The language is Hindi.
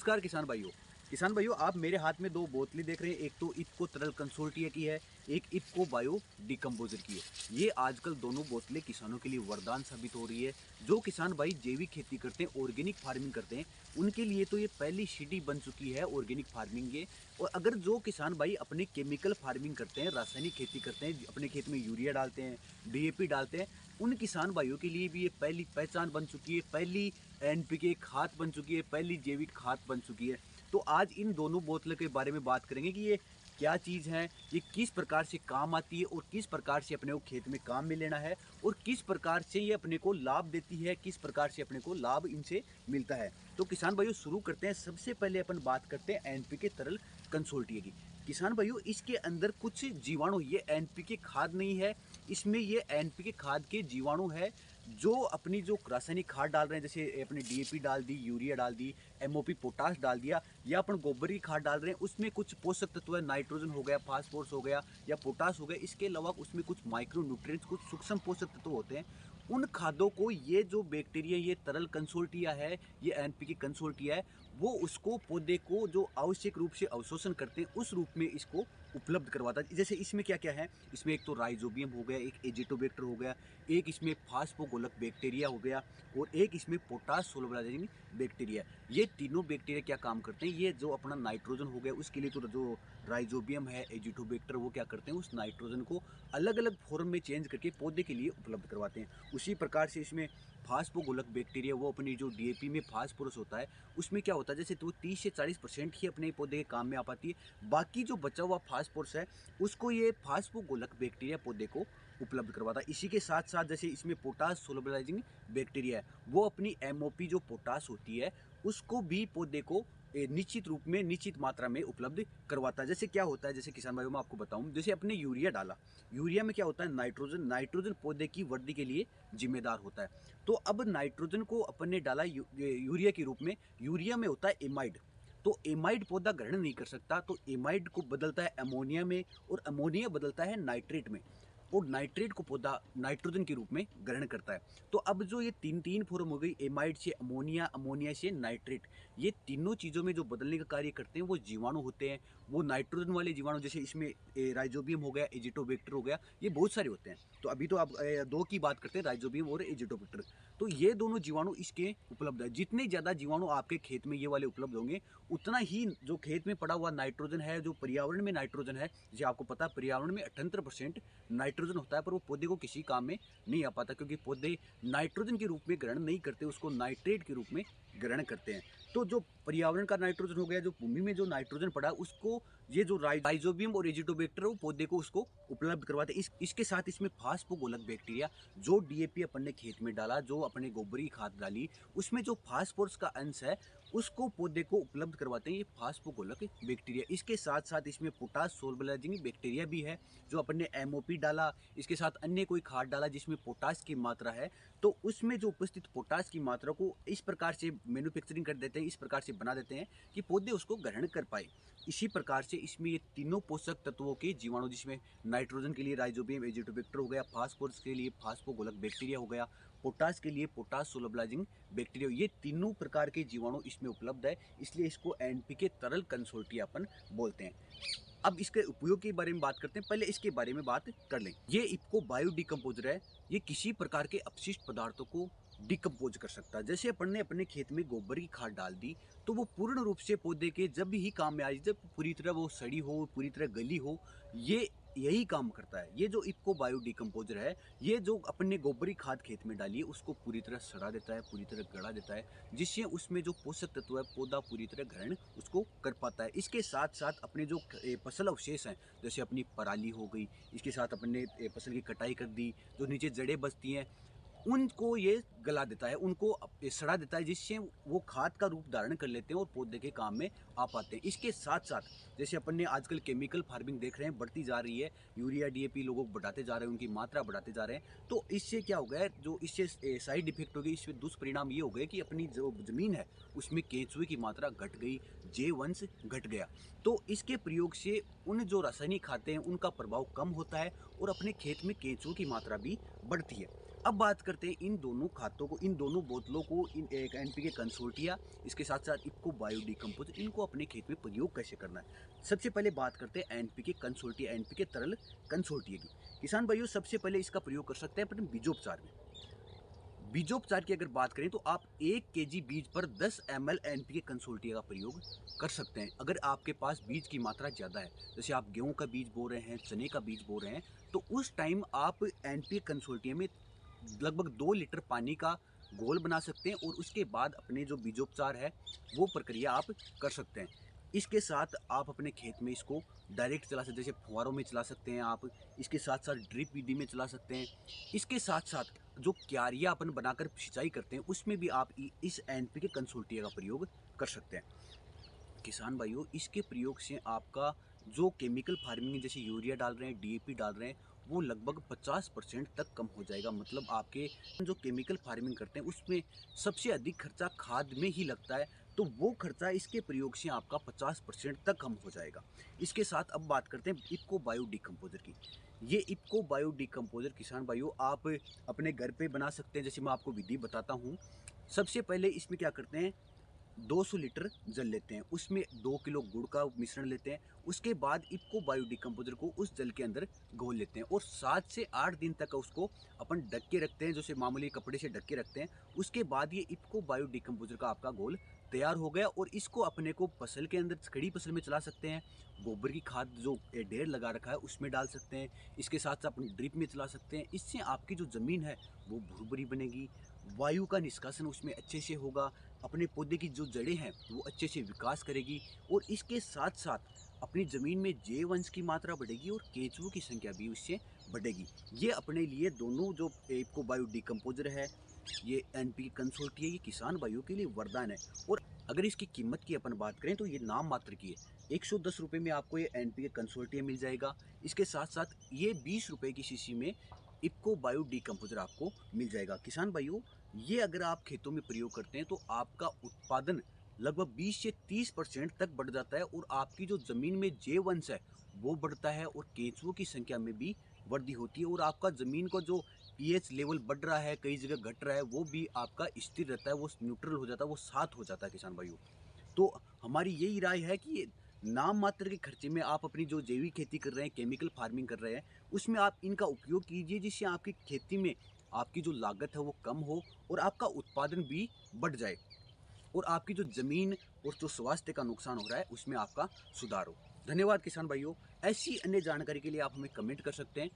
नमस्कार किसान भाइयों आप मेरे हाथ में दो बोतलें देख रहे हैं। एक तो इफ्को तरल कंसोर्टिया की है, एक इफ्को बायो डिकम्पोजर की है। ये आजकल दोनों बोतलें किसानों के लिए वरदान साबित हो रही है। जो किसान भाई जैविक खेती करते हैं, ऑर्गेनिक फार्मिंग करते हैं, उनके लिए तो ये पहली सीढ़ी बन चुकी है ऑर्गेनिक फार्मिंग ये। और अगर जो किसान भाई अपने केमिकल फार्मिंग करते हैं, रासायनिक खेती करते हैं, अपने खेत में यूरिया डालते हैं, डीएपी डालते हैं, उन किसान भाइयों के लिए भी ये पहली पहचान बन चुकी है, पहली एनपीके खाद बन चुकी है, पहली जैविक खाद बन चुकी है। तो आज इन दोनों बोतलों के बारे में बात करेंगे कि ये क्या चीज़ है, ये किस प्रकार से काम आती है और किस प्रकार से अपने को खेत में काम में लेना है और किस प्रकार से ये अपने को लाभ देती है, किस प्रकार से अपने को लाभ इनसे मिलता है। तो किसान भाइयों शुरू करते हैं। सबसे पहले अपन बात करते हैं एनपीके तरल कंसोर्टिया की। किसान भाइयों इसके अंदर कुछ जीवाणु, ये एनपीके खाद नहीं है, इसमें ये एनपीके खाद के जीवाणु है जो अपनी जो रासायनिक खाद डाल रहे हैं, जैसे अपने डीएपी डाल दी, यूरिया डाल दी, एमओपी पोटाश डाल दिया, या अपन गोबर की खाद डाल रहे हैं, उसमें कुछ पोषक तत्व है, नाइट्रोजन हो गया, फास्फोरस हो गया या पोटाश हो गया। इसके अलावा उसमें कुछ माइक्रो न्यूट्रिएंट्स, कुछ सूक्ष्म पोषक तत्व होते हैं। उन खादों को ये जो बैक्टीरिया, ये तरल कंसोर्टिया है, ये एनपीके कंसोर्टिया है, वो उसको पौधे को जो आवश्यक रूप से अवशोषण करते हैं उस रूप में इसको उपलब्ध करवाता है। जैसे इसमें क्या क्या है, इसमें एक तो राइजोबियम हो गया, एक एजिटोबैक्टर हो गया, एक इसमें फास्फोगोलक बैक्टीरिया हो गया और एक इसमें पोटाश सोलोबलाइजिंग बैक्टीरिया। ये तीनों बैक्टीरिया क्या काम करते हैं, ये जो अपना नाइट्रोजन हो गया उसके लिए तो जो राइजोबियम है, एजिटोबैक्टर, वो क्या करते हैं, उस नाइट्रोजन को अलग अलग फॉर्म में चेंज करके पौधे के लिए उपलब्ध करवाते हैं। उसी प्रकार से इसमें फास्फोगोलक बैक्टीरिया, वो अपनी जो डीएपी में फास्फोरस होता है उसमें क्या होता है, जैसे तो 30 से 40% ही अपने पौधे के काम में आ पाती है, बाकी जो बचा हुआ फास्फोरस है उसको ये फास्फोगोलक बैक्टीरिया पौधे को उपलब्ध करवाता है। इसी के साथ साथ जैसे इसमें पोटाश सोलबलाइजिंग बैक्टीरिया है, वो अपनी एमओपी जो पोटाश होती है उसको भी पौधे को निश्चित रूप में, निश्चित मात्रा में उपलब्ध करवाता है। जैसे क्या होता है, जैसे किसान भाइयों मैं आपको बताऊं, जैसे अपने यूरिया डाला, यूरिया में क्या होता है, नाइट्रोजन, नाइट्रोजन पौधे की वृद्धि के लिए जिम्मेदार होता है। तो अब नाइट्रोजन को अपन ने डाला यूरिया के रूप में, यूरिया में होता है एमाइड, तो एमाइड पौधा ग्रहण नहीं कर सकता, तो एमाइड को बदलता है अमोनिया में और अमोनिया बदलता है नाइट्रेट में, और नाइट्रेट को पौधा नाइट्रोजन के रूप में ग्रहण करता है। तो अब जो ये तीन तीन फॉर्म हो गई, एमाइड से अमोनिया, अमोनिया से नाइट्रेट, ये तीनों चीज़ों में जो बदलने का कार्य करते हैं वो जीवाणु होते हैं। वो नाइट्रोजन वाले जीवाणु, जैसे इसमें राइजोबियम हो गया, एजिटोबैक्टर हो गया, ये बहुत सारे होते हैं। तो अभी तो आप दो की बात करते हैं, राइजोबियम और एजिटोबैक्टर। तो ये दोनों जीवाणु इसके उपलब्ध है। जितने ज़्यादा जीवाणु आपके खेत में ये वाले उपलब्ध होंगे, उतना ही जो खेत में पड़ा हुआ नाइट्रोजन है, जो पर्यावरण में नाइट्रोजन है, जैसे आपको पता है पर्यावरण में 78% नाइट्रोजन होता है, पर वो पौधे को किसी काम में नहीं आ पाता, क्योंकि पौधे नाइट्रोजन के रूप में ग्रहण नहीं करते, उसको नाइट्रेट के रूप में ग्रहण करते हैं। तो जो पर्यावरण का नाइट्रोजन हो गया, जो भूमि में जो नाइट्रोजन पड़ा, उसको ये जो राइजोबियम और एजिटोबैक्टर वो पौधे को उसको उपलब्ध करवाते हैं। इसके साथ इसमें फास्फोगोलक बैक्टीरिया, जो डीएपी अपन ने खेत में डाला, जो अपने गोबर की खाद डाली, उसमें जो फास्फोरस का अंश है उसको पौधे को उपलब्ध करवाते हैं ये फास्फोगोलक बैक्टीरिया। इसके साथ साथ इसमें पोटाश सोलबलाइजिंग बैक्टीरिया भी है, जो अपन ने एमओपी डाला, इसके साथ अन्य कोई खाद डाला जिसमें पोटाश की मात्रा है, तो उसमें जो उपस्थित पोटाश की मात्रा को इस प्रकार से मैन्युफैक्चरिंग कर देते हैं, इस प्रकार से बना देते हैं कि पौधे उसको ग्रहण कर पाए। इसी प्रकार से इसमें ये तीनों पोषक तत्वों के जीवाणु, जिसमें नाइट्रोजन के लिए राइजोबियम एजिटोबैक्टर हो गया, फास्फोरस के लिए फास्फोगोलक बैक्टीरिया हो गया, पोटाश के लिए पोटाश सोलबलाइजिंग बैक्टीरिया, ये तीनों प्रकार के जीवाणु इसमें उपलब्ध है, इसलिए इसको एनपीके तरल कंसोर्टिया अपन बोलते हैं। अब इसके उपयोग के बारे में बात करते हैं, पहले इसके बारे में बात कर लें। ये इफ्को बायो डिकम्पोजर है, ये किसी प्रकार के अपशिष्ट पदार्थों को डिकम्पोज कर सकता है। जैसे अपन ने अपने खेत में गोबर की खाद डाल दी, तो वो पूर्ण रूप से पौधे के जब भी काम में आई, जब पूरी तरह वो सड़ी हो, पूरी तरह गली हो, ये यही काम करता है। ये जो इफ्को बायो डिकम्पोजर है, ये जो अपन ने गोबर की खाद खेत में डाली है उसको पूरी तरह सड़ा देता है, पूरी तरह गला देता है, जिससे उसमें जो पोषक तत्व है पौधा पूरी तरह ग्रहण उसको कर पाता है। इसके साथ साथ अपने जो फसल अवशेष हैं, जैसे अपनी पराली हो गई, इसके साथ अपने फसल की कटाई कर दी, जो नीचे जड़ें बचती हैं उनको ये गला देता है, उनको सड़ा देता है, जिससे वो खाद का रूप धारण कर लेते हैं और पौधे के काम में आ पाते हैं। इसके साथ साथ जैसे अपन ने आजकल केमिकल फार्मिंग देख रहे हैं, बढ़ती जा रही है, यूरिया डीएपी लोगों बढ़ाते जा रहे हैं, उनकी मात्रा बढ़ाते जा रहे हैं, तो इससे क्या हो गया है, जो इससे साइड इफेक्ट हो गई, इससे दुष्परिणाम ये हो गए कि अपनी जो जमीन है उसमें केंचुए की मात्रा घट गई, जैव वंश घट गया। तो इसके प्रयोग से उन जो रासायनिक खाते हैं उनका प्रभाव कम होता है और अपने खेत में केंचुओं की मात्रा भी बढ़ती है। अब बात करते हैं इन दोनों खातों को, इन दोनों बोतलों को, इन एक एनपीके कंसोर्टिया, इसके साथ साथ इफको बायो डिकम्पोज, इनको अपने खेत में प्रयोग कैसे करना है। सबसे पहले बात करते हैं एनपीके कंसोर्टिया, एनपीके तरल कंसोर्टिया की। किसान भाइयों, सबसे पहले इसका प्रयोग कर सकते हैं अपने बीजोपचार में। बीजोपचार की अगर बात करें तो आप 1 केजी बीज पर 10 ml एनपीके कंसोर्टिया का प्रयोग कर सकते हैं। अगर आपके पास बीज की मात्रा ज़्यादा है, जैसे आप गेहूं का बीज बो रहे हैं, चने का बीज बो रहे हैं, तो उस टाइम आप एनपीके कंसोर्टिया में लगभग 2 लीटर पानी का घोल बना सकते हैं और उसके बाद अपने जो बीजोपचार है वो प्रक्रिया आप कर सकते हैं। इसके साथ आप अपने खेत में इसको डायरेक्ट चला सकते हैं, जैसे फुहारों में चला सकते हैं आप, इसके साथ साथ ड्रिप विधि में चला सकते हैं। इसके साथ साथ जो क्यारियाँ अपन बनाकर सिंचाई करते हैं उसमें भी आप इस एनपीके कंसोर्टिया का प्रयोग कर सकते हैं। किसान भाइयों, इसके प्रयोग से आपका जो केमिकल फार्मिंग जैसे यूरिया डाल रहे हैं, डीएपी डाल रहे हैं, वो लगभग 50% तक कम हो जाएगा। मतलब आपके जो केमिकल फार्मिंग करते हैं उसमें सबसे अधिक खर्चा खाद में ही लगता है, तो वो खर्चा इसके प्रयोग से आपका 50% तक कम हो जाएगा। इसके साथ अब बात करते हैं इफको बायो डिकम्पोजर की। ये इफको बायो डिकम्पोजर किसान भाइयों आप अपने घर पे बना सकते हैं। जैसे मैं आपको विधि बताता हूँ। सबसे पहले इसमें क्या करते हैं, 200 लीटर जल लेते हैं, उसमें 2 किलो गुड़ का मिश्रण लेते हैं। उसके बाद इफको बायो डिकम्पोजर को उस जल के अंदर घोल लेते हैं और 7 से 8 दिन तक उसको अपन ढक के रखते हैं, जैसे मामूली कपड़े से ढक के रखते हैं। उसके बाद ये इफको बायो डिकम्पोजर का आपका घोल तैयार हो गया और इसको अपने को फसल के अंदर, खड़ी फसल में चला सकते हैं। गोबर की खाद जो ढेर लगा रखा है उसमें डाल सकते हैं। इसके साथ साथ अपनी ड्रिप में चला सकते हैं। इससे आपकी जो ज़मीन है वो भुरभुरी बनेगी, वायु का निष्कासन उसमें अच्छे से होगा, अपने पौधे की जो जड़ें हैं वो अच्छे से विकास करेगी और इसके साथ साथ अपनी ज़मीन में जैवअंश की मात्रा बढ़ेगी और केंचुओं की संख्या भी उससे बढ़ेगी। ये अपने लिए दोनों जो इफको बायो डिकम्पोजर है, ये एनपीके कंसोर्टिया, ये किसान भाइयों के लिए वरदान है। और अगर इसकी कीमत की अपन बात करें तो ये नाम मात्र की है। 110 रुपये में आपको ये एनपीके कंसोर्टिया मिल जाएगा। इसके साथ साथ ये 20 रुपये की शीशी में इफको बायो डिकम्पोजर आपको मिल जाएगा। किसान भाइयों, ये अगर आप खेतों में प्रयोग करते हैं तो आपका उत्पादन लगभग 20 से 30% तक बढ़ जाता है और आपकी जो ज़मीन में जैवअंश है वो बढ़ता है और केंचुओं की संख्या में भी वृद्धि होती है और आपका ज़मीन का जो पीएच लेवल बढ़ रहा है, कई जगह घट रहा है, वो भी आपका स्थिर रहता है, वो न्यूट्रल हो जाता है, वो 7 हो जाता है किसान भाइयों। तो हमारी यही राय है कि ये नाम मात्र के खर्चे में आप अपनी जो जैविक खेती कर रहे हैं, केमिकल फार्मिंग कर रहे हैं, उसमें आप इनका उपयोग कीजिए, जिससे आपकी खेती में आपकी जो लागत है वो कम हो और आपका उत्पादन भी बढ़ जाए और आपकी जो ज़मीन और जो स्वास्थ्य का नुकसान हो रहा है उसमें आपका सुधार हो। धन्यवाद किसान भाइयों। ऐसी अन्य जानकारी के लिए आप हमें कमेंट कर सकते हैं।